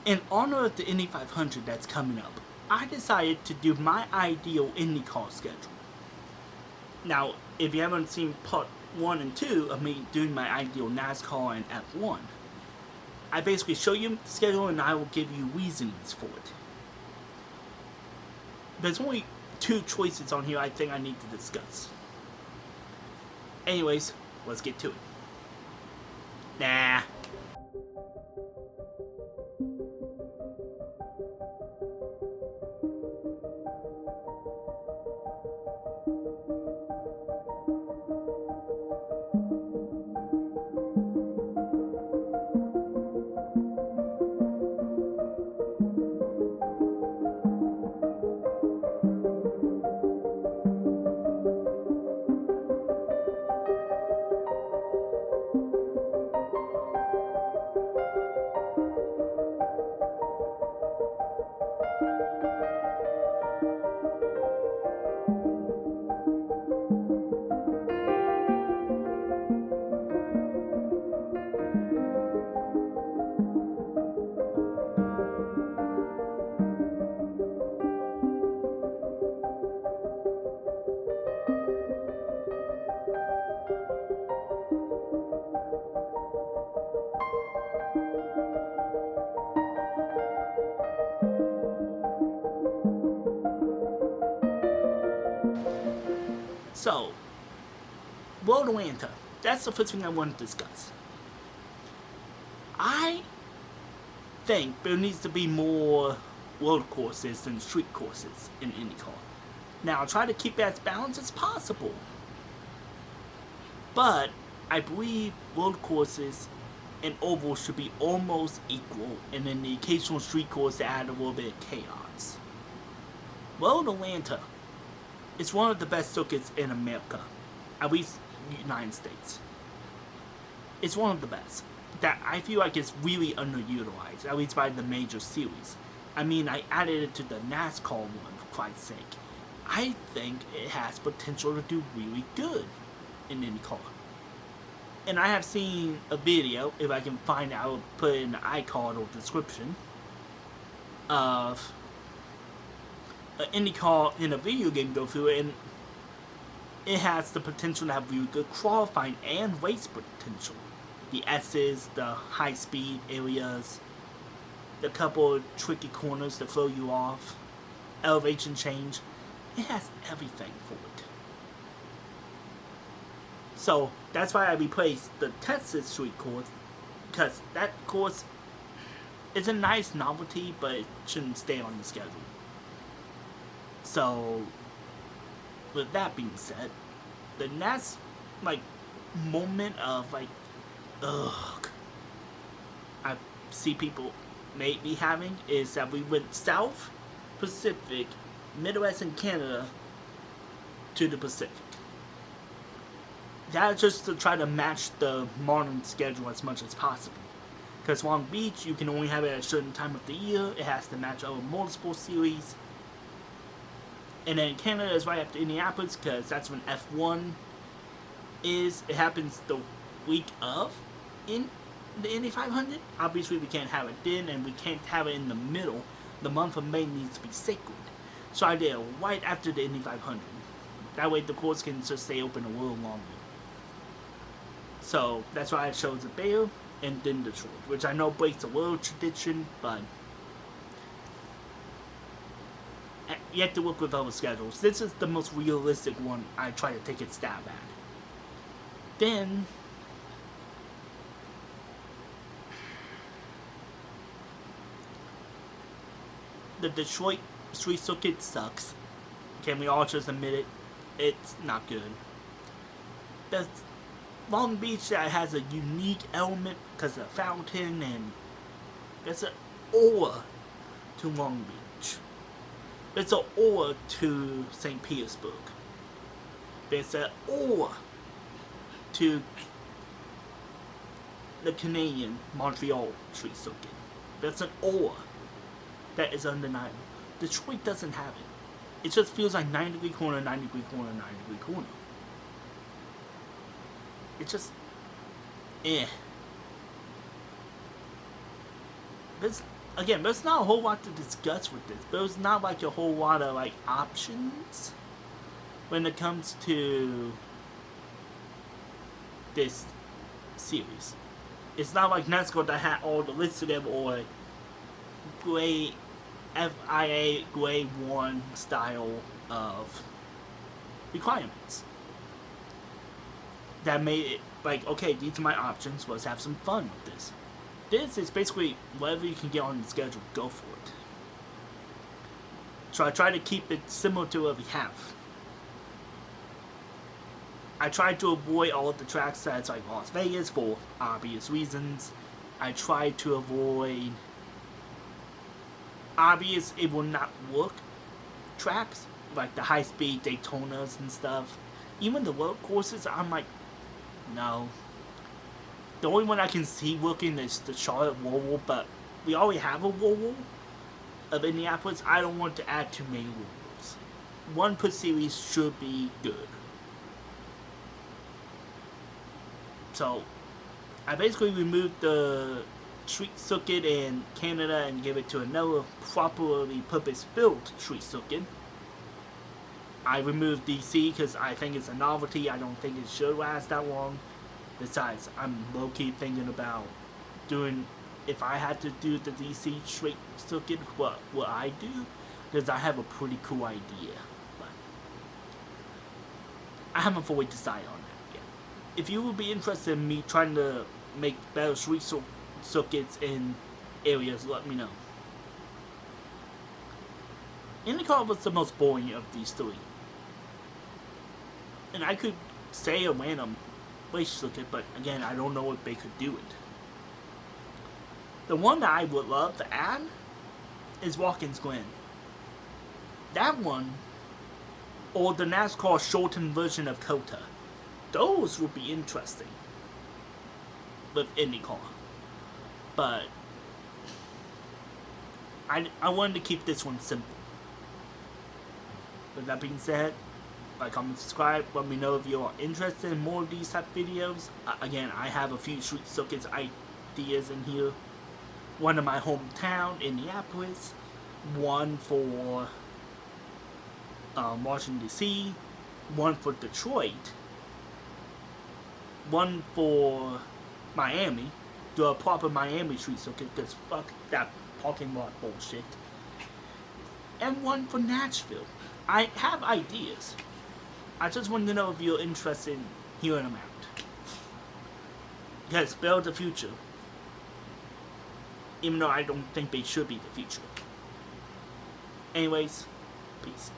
In honor of the Indy 500 that's coming up, I decided to do my ideal IndyCar schedule. Now, if you haven't seen part 1 and 2 of me doing my ideal NASCAR and F1, I basically show you the schedule and I will give you reasonings for it. There's only 2 choices on here I think I need to discuss. Anyways, let's get to it. Nah. So, World Atlanta. That's the first thing I want to discuss. I think there needs to be more world courses than street courses in IndyCar. Now, I'll try to keep it as balanced as possible. But I believe world courses and ovals should be almost equal, and then the occasional street course to add a little bit of chaos. World Atlanta is one of the best circuits in America, at least United States. It's one of the best that I feel like it's really underutilized, at least by the major series. I mean, I added it to the NASCAR one, for Christ's sake. I think it has potential to do really good in IndyCar. And I have seen a video, if I can find it, I will put it in the iCard or description, of an IndyCar in a video game go through it, and it has the potential to have really good qualifying and race potential. The S's, the high speed areas, the couple of tricky corners to throw you off, elevation change. It has everything for it. So that's why I replaced the Texas Street course, because that course is a nice novelty, but it shouldn't stay on the schedule. So, with that being said, the next, moment of, ugh, I see people may be having is that we went South Pacific, Midwest, and Canada to the Pacific. That's just to try to match the modern schedule as much as possible. Because Long Beach, you can only have it at a certain time of the year. It has to match other motorsport series. And then Canada is right after Indianapolis, because that's when F1 is. It happens the week of in the Indy 500. Obviously, we can't have it then, and we can't have it in the middle. The month of May needs to be sacred. So I did it right after the Indy 500. That way the course can just stay open a little longer. So that's why I chose the Bay and then Detroit, which I know breaks a little tradition, but you have to work with other schedules. This is the most realistic one I try to take a stab at. Then the Detroit street circuit sucks. Can we all just admit it? It's not good. The Long Beach has a unique element because of the fountain, and there's an aura to Long Beach. There's an aura to St. Petersburg. There's an aura to the Canadian Montreal street circuit. There's an aura that is undeniable. Detroit doesn't have it. It just feels like 90-degree corner, 90-degree corner, 90-degree corner. It just, There's again, there's not a whole lot to discuss with this. There's not like a whole lot of like options when it comes to this series. It's not like NASCAR that had all the lists of them or grade FIA grade 1 style of requirements that made it like, okay, these are my options, let's have some fun with this. This is basically whatever you can get on the schedule, go for it. So I try to keep it similar to what we have. I tried to avoid all of the tracks that's like Las Vegas for obvious reasons. I tried to avoid obvious it will not work tracks like the high speed Daytonas and stuff. Even the road courses, I'm like, no. The only one I can see working is the Charlotte Roval, but we already have a Roval of Indianapolis. I don't want to add too many Rovals. One per series should be good. So, I basically removed the street circuit in Canada and gave it to another properly purpose-built street circuit. I removed DC because I think it's a novelty. I don't think it should last that long. Besides, I'm low-key thinking about doing, if I had to do the DC street circuit, what would I do? Because I have a pretty cool idea. But I haven't fully decided on that yet. If you would be interested in me trying to make better street circuits in areas, let me know. Indycar was the most boring of these three. And I could say a random race circuit, but again, I don't know if they could do it. The one that I would love to add is Watkins Glen. That one, or the NASCAR shortened version of COTA. Those would be interesting with IndyCar. But I wanted to keep this one simple. With that being said, like, comment, subscribe. Let me know if you are interested in more of these type of videos. Again, I have a few street circuits ideas in here. One in my hometown, Indianapolis. One for Washington, D.C. One for Detroit. One for Miami. Do a proper Miami street circuit, because fuck that parking lot bullshit. And one for Nashville. I have ideas. I just wanted to know if you're interested in hearing them out. Because build the future. Even though I don't think they should be the future. Anyways, peace.